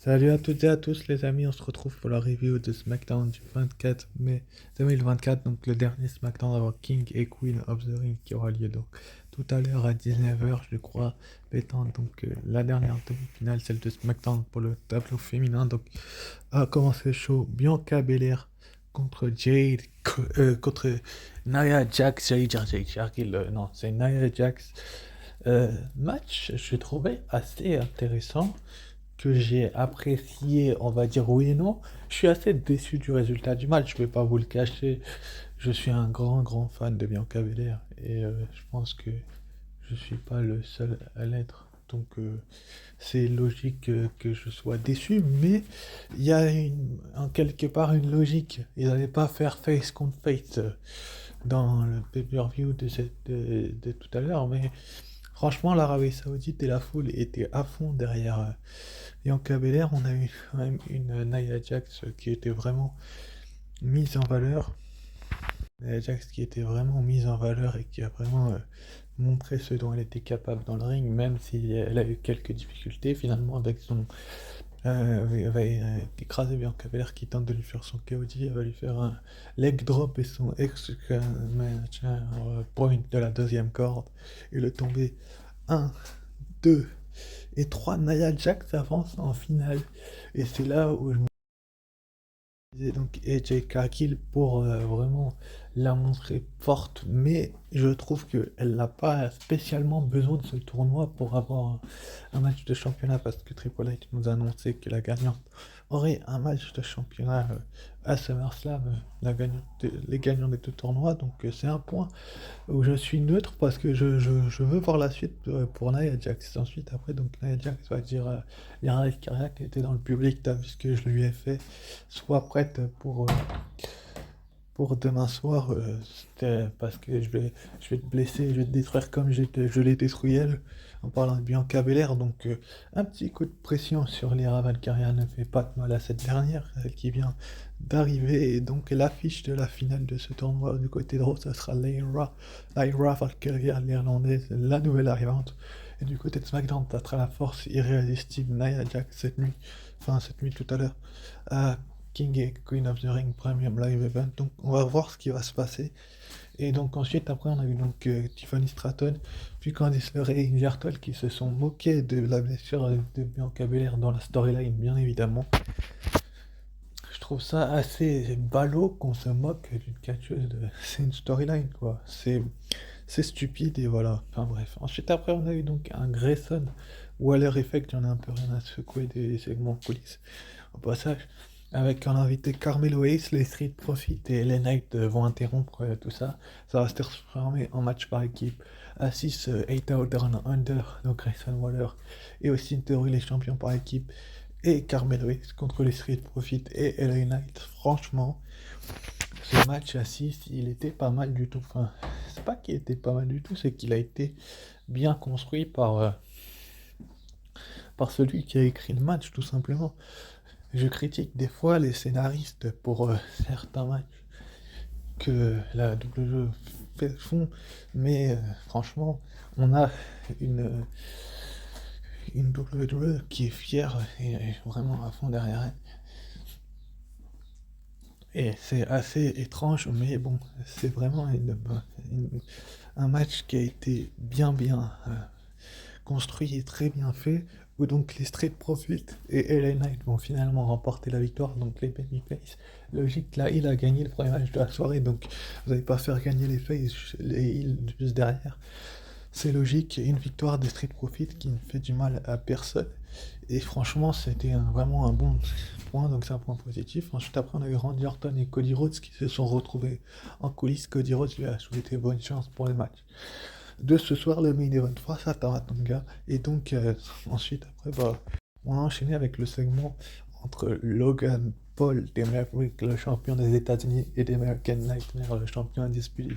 Salut à toutes et à tous les amis, on se retrouve pour la review de SmackDown du 24 mai 2024, donc le dernier SmackDown avant King et Queen of the Ring qui aura lieu donc tout à l'heure à 19h je crois, étant donc la dernière demi-finale, celle de SmackDown pour le tableau féminin. Donc a commencé le show, Bianca Belair contre contre Nia Jax, j'allais dire Jade Cargill, non c'est Nia Jax. Match je trouvais assez intéressant, que j'ai apprécié, on va dire oui et non. Je suis assez déçu du résultat du match, je vais pas vous le cacher. Je suis un grand fan de Bianca Belair et je pense que je suis pas le seul à l'être. Donc c'est logique que je sois déçu, mais il y a en quelque part une logique. Ils n'allaient pas faire face contre face dans le pay-per-view de tout à l'heure, mais franchement, l'Arabie Saoudite et la foule étaient à fond derrière Bianca Belair. On a eu quand même une Nia Jax qui était vraiment mise en valeur. Nia Jax qui était vraiment mise en valeur et qui a vraiment montré ce dont elle était capable dans le ring, même si elle a eu quelques difficultés finalement avec son. Elle va écraser Bianca Belair qui tente de lui faire son KOD. Elle va lui faire un leg drop et son point de la deuxième corde et le tomber. Un, 2 et 3. Nia Jax avance en finale. Et c'est là où je me disais donc AJ Cargill pour vraiment la montrer forte. Mais je trouve qu'elle n'a pas spécialement besoin de ce tournoi pour avoir un match de championnat, parce que Triple H nous a annoncé que la gagnante aurait un match de championnat à SummerSlam, les gagnants des deux tournois. Donc c'est un point où je suis neutre parce que je veux voir la suite pour Nia Jax. Ensuite, après, donc Nia Jax va dire Yara Karia qui était dans le public, t'as vu ce que je lui ai fait, sois prête pour demain soir, parce que je vais te blesser, je vais te détruire comme je l'ai détruit elle, en parlant de Bianca Belair. Donc un petit coup de pression sur Lyra Valkyria ne fait pas de mal à cette dernière, elle qui vient d'arriver. Et donc l'affiche de la finale de ce tournoi du côté de Raw, ça sera Lyra Valkyria, l'Irlandaise, la nouvelle arrivante. Et du côté de SmackDown, ça sera la force irrésistible Nia Jax cette nuit tout à l'heure. King et Queen of the Ring Premium Live Event. Donc on va voir ce qui va se passer. Et donc ensuite, après, on a eu donc Tiffany Stratton, puis Candice LeRae et India qui se sont moqués de la blessure de Bianca Belair dans la storyline, bien évidemment. Je trouve ça assez ballot qu'on se moque d'une catcheuse de. C'est une storyline, quoi. C'est stupide et voilà. Enfin bref. Ensuite, après, on a eu donc un Grayson Waller Effect. J'en ai un peu rien à secouer des segments de coulisses. Au passage, avec un invité Carmelo Hayes, les Street Profits et les Knights vont interrompre tout ça. Ça va se transformer en match par équipe à 6, 8 out down under, donc Grayson Waller et aussi Theory les champions par équipe et Carmelo Hayes contre les Street Profits et LA Knight. Franchement, ce match à 6, il était pas mal du tout. Enfin, c'est pas qu'il était pas mal du tout, c'est qu'il a été bien construit par celui qui a écrit le match, tout simplement. Je critique des fois les scénaristes pour certains matchs que la WWE font, mais franchement, on a une, une WWE qui est fière et vraiment à fond derrière elle. Et c'est assez étrange, mais bon, c'est vraiment un match qui a été bien construit et très bien fait, où donc les Street Profits et LA Knight vont finalement remporter la victoire, donc les Babyface. Logique, là, il a gagné le premier match de la soirée, donc vous n'allez pas faire gagner les Face, les Heels juste derrière. C'est logique, une victoire des Street Profits qui ne fait du mal à personne. Et franchement, c'était vraiment un bon point, donc c'est un point positif. Ensuite, après, on a eu Randy Orton et Cody Rhodes qui se sont retrouvés en coulisses. Cody Rhodes lui a souhaité bonne chance pour le match de ce soir, le main event face à Tamatonga. Et donc, ensuite, après, bah, on a enchaîné avec le segment entre Logan Paul des Mavericks, le champion des États-Unis, et des American Nightmare, le champion indisputé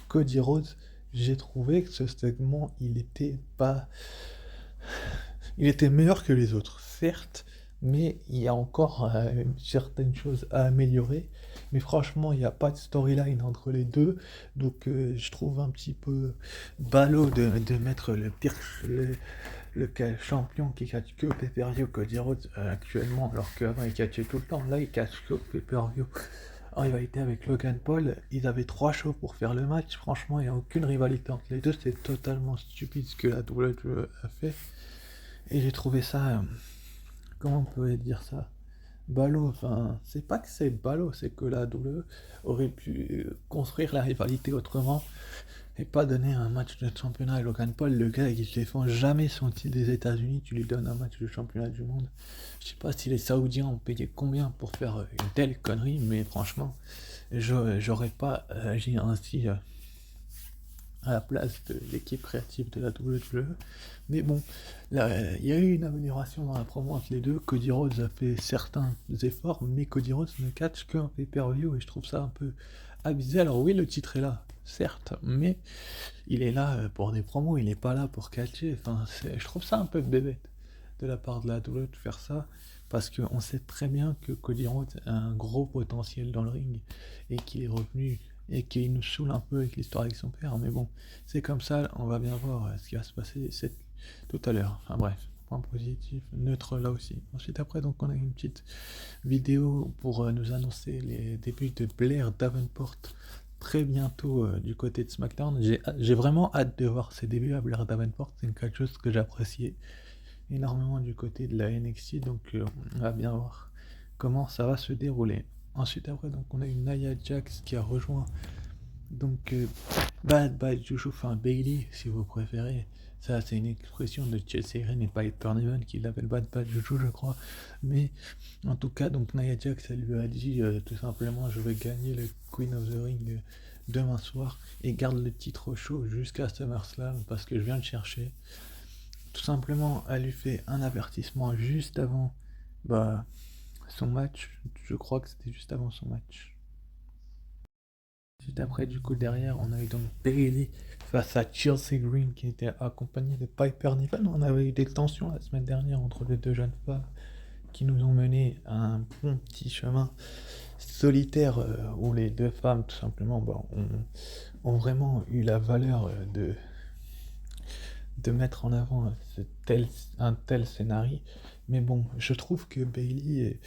Cody Rhodes. J'ai trouvé que ce segment, il était pas. Il était meilleur que les autres, certes, mais il y a encore certaines choses à améliorer. Mais franchement, il n'y a pas de storyline entre les deux, donc je trouve un petit peu ballot de mettre le champion qui catch que au pay-per-view, Cody Rhodes, actuellement, alors qu'avant il catchait tout le temps. Là, il catch que au pay-per-view. En rivalité avec Logan Paul, ils avaient 3 shows pour faire le match. Franchement, il n'y a aucune rivalité entre les deux. C'est totalement stupide ce que la WWE a fait. Et j'ai trouvé ça. Comment on peut dire ça? Ballot. Enfin, c'est pas que c'est ballot, c'est que la WWE aurait pu construire la rivalité autrement et pas donner un match de championnat à Logan Paul. Le gars, il défend jamais son titre des États-Unis. Tu lui donnes un match de championnat du monde. Je sais pas si les Saoudiens ont payé combien pour faire une telle connerie, mais franchement, j'aurais pas agi ainsi à la place de l'équipe créative de la WWE. Mais bon, là, il y a eu une amélioration dans la promo entre les deux. Cody Rhodes a fait certains efforts, mais Cody Rhodes ne catch qu'un pay-per-view et je trouve ça un peu abusé. Alors oui, le titre est là, certes, mais il est là pour des promos, il n'est pas là pour catcher. Enfin, je trouve ça un peu bébête de la part de la WWE de faire ça, parce qu'on sait très bien que Cody Rhodes a un gros potentiel dans le ring et qu'il est revenu et qu'il nous saoule un peu avec l'histoire avec son père. Mais bon, c'est comme ça, on va bien voir ce qui va se passer tout à l'heure. Enfin bref, point positif, neutre là aussi. Ensuite après, donc on a une petite vidéo pour nous annoncer les débuts de Blair Davenport très bientôt du côté de SmackDown. J'ai vraiment hâte de voir ses débuts à Blair Davenport, c'est quelque chose que j'appréciais énormément du côté de la NXT, donc on va bien voir comment ça va se dérouler. Ensuite après, donc on a une Nia Jax qui a rejoint donc Bad Bad Juju, enfin Bailey si vous préférez. Ça c'est une expression de Chelsea Green et Piper Niven qui l'appelle Bad Bad Juju je crois. Mais en tout cas, donc Nia Jax, elle lui a dit tout simplement je vais gagner le Queen of the Ring demain soir et garde le titre au chaud jusqu'à SummerSlam parce que je viens le chercher. Tout simplement, elle lui fait un avertissement juste avant bah, son match. Je crois que c'était juste avant son match. Juste après, du coup, derrière, on a eu donc Bailey face à Chelsea Green qui était accompagné de Piper Niven. On avait eu des tensions la semaine dernière entre les deux jeunes femmes qui nous ont mené à un bon petit chemin solitaire où les deux femmes, tout simplement, ont vraiment eu la valeur de mettre en avant un tel scénario. Mais bon, je trouve que Bailey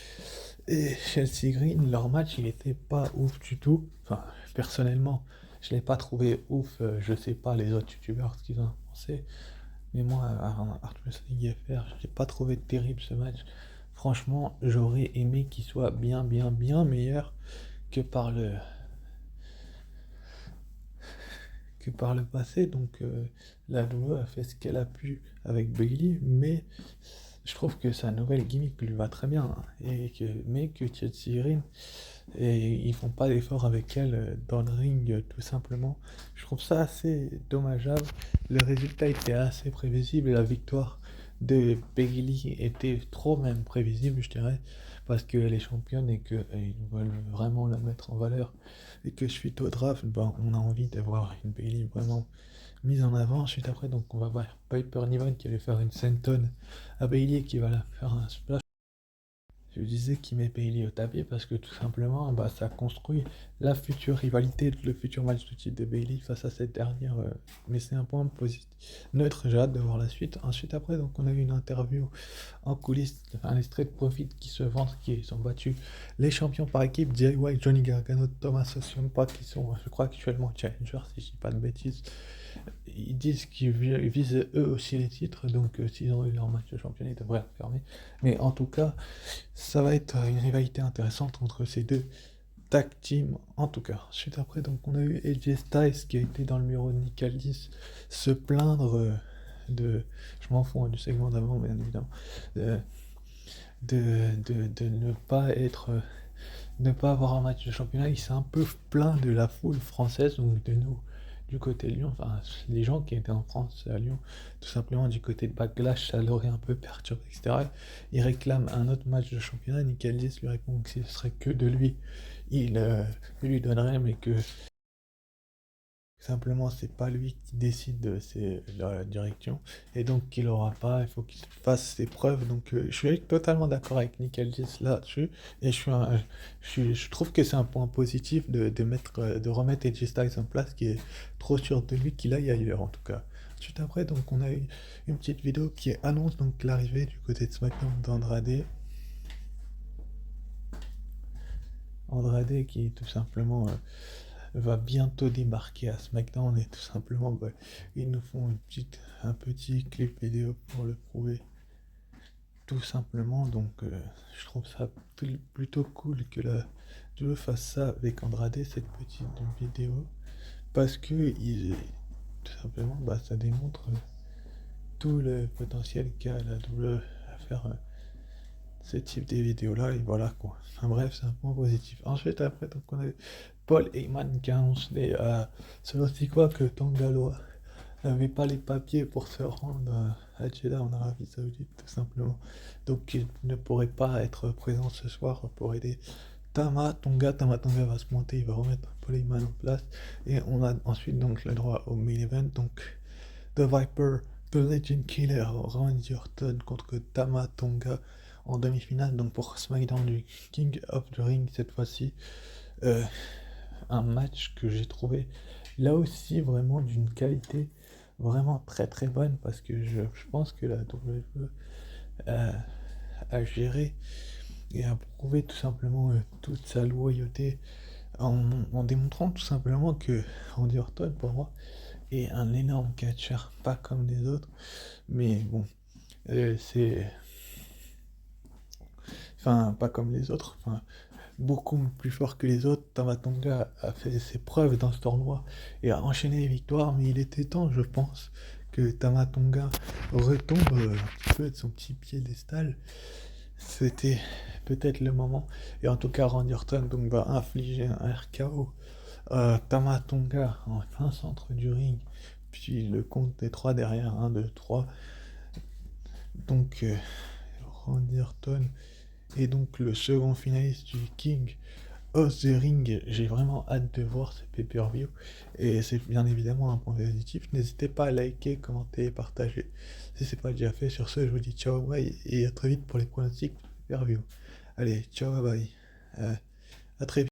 et Chelsea Green, leur match, il était pas ouf du tout. Enfin, personnellement, je l'ai pas trouvé ouf. Je sais pas les autres youtubeurs ce qu'ils en ont pensé. Mais moi, Arthur FR, je l'ai pas trouvé terrible ce match. Franchement, j'aurais aimé qu'il soit bien, bien, bien meilleur que par le, que par le passé. Donc la WWE a fait ce qu'elle a pu avec Bailey, mais je trouve que sa nouvelle gimmick lui va très bien. Hein, mais que Chelsea Green, et ils font pas d'effort avec elle dans le ring tout simplement. Je trouve ça assez dommageable. Le résultat était assez prévisible. La victoire de Bailey était trop même prévisible, je dirais, parce qu'elle est championne et qu'ils veulent vraiment la mettre en valeur. Et que suite au draft, ben, on a envie d'avoir une Bailey vraiment mise en avant. Ensuite après, donc on va voir Piper Niven qui allait faire une senton à Bailey qui va la faire un splash. Je disais qu'il met Bailey au tapis parce que tout simplement, bah, ça construit la future rivalité, le futur match de titre de Bailey face à cette dernière. Mais c'est un point positif. Neutre, j'ai hâte de voir la suite. Ensuite, après, donc, on a eu une interview en coulisses, enfin, les Street Profits qui se vantent, qui sont battus les champions par équipe, DIY, Johnny Gargano, Thomas Ciampa, qui sont, je crois, actuellement challengers, si je dis pas de bêtises. Ils disent qu'ils visent eux aussi les titres, donc s'ils ont eu leur match de championnat, ils devraient la fermer. Mais en tout cas, ça va être une rivalité intéressante entre ces deux tag teams, en tout cas. Ensuite, après, donc, on a eu AJ Styles qui a été dans le bureau de Nick Aldis se plaindre de. Je m'en fous hein, du segment d'avant, bien évidemment. De, de ne pas être. Ne pas avoir un match de championnat. Il s'est un peu plaint de la foule française, donc de nous du côté de Lyon, enfin les gens qui étaient en France à Lyon, tout simplement du côté de Backlash, ça l'aurait un peu perturbé, etc. Il réclame un autre match de championnat, Nick Aldis lui répond que si ce serait que de lui, il lui donnerait, mais que Simplement, c'est pas lui qui décide de la direction. Et donc, il aura pas, il faut qu'il fasse ses preuves. Donc, je suis totalement d'accord avec Nickel là-dessus. Et je trouve que c'est un point positif de remettre AJ Styles en place, qui est trop sûr de lui qu'il aille ailleurs, en tout cas. Ensuite, après, donc, on a eu une petite vidéo qui annonce donc l'arrivée du côté de SmackDown d'Andrade. Andrade qui, tout simplement, va bientôt débarquer à SmackDown et tout simplement ils nous font un petit clip vidéo pour le prouver tout simplement. Donc je trouve ça plutôt cool que la WWE fasse ça avec Andrade, cette petite vidéo, parce que tout simplement ça démontre tout le potentiel qu'a la WWE à faire ce type de vidéos là, et voilà quoi. Enfin bref, c'est un point positif. Ensuite, après, donc on a eu Paul Heyman qui a annoncé selon aussi quoi que Tangaloa n'avait pas les papiers pour se rendre à Jeddah en Arabie Saoudite, tout simplement. Donc il ne pourrait pas être présent ce soir pour aider Tama Tonga. Tama Tonga va se monter, il va remettre Paul Heyman en place. Et on a ensuite donc le droit au main event. Donc The Viper, The Legend Killer, Randy Orton contre Tama Tonga en demi-finale, donc pour SmackDown du King of the Ring cette fois-ci. Un match que j'ai trouvé là aussi vraiment d'une qualité vraiment très très bonne, parce que je pense que la WWE a géré et a prouvé tout simplement toute sa loyauté en démontrant tout simplement que Randy Orton pour moi est un énorme catcheur, pas comme les autres, mais bon, c'est enfin pas comme les autres, enfin beaucoup plus fort que les autres. Tama Tonga a fait ses preuves dans ce tournoi et a enchaîné les victoires, mais il était temps, je pense, que Tama Tonga retombe un petit peu de son petit piédestal. C'était peut-être le moment. Et en tout cas, Randy Orton donc, va infliger un RKO Tama Tonga en plein centre du ring. Puis le compte des 3 derrière, 1, 2, 3. Donc Randy Orton est donc le second finaliste du King of the Ring. J'ai vraiment hâte de voir ce pay-per-view. Et c'est bien évidemment un point positif. N'hésitez pas à liker, commenter et partager si c'est pas déjà fait. Sur ce, je vous dis ciao, bye, et à très vite pour les pronostics pay-per-view. Allez, ciao, bye. À très vite.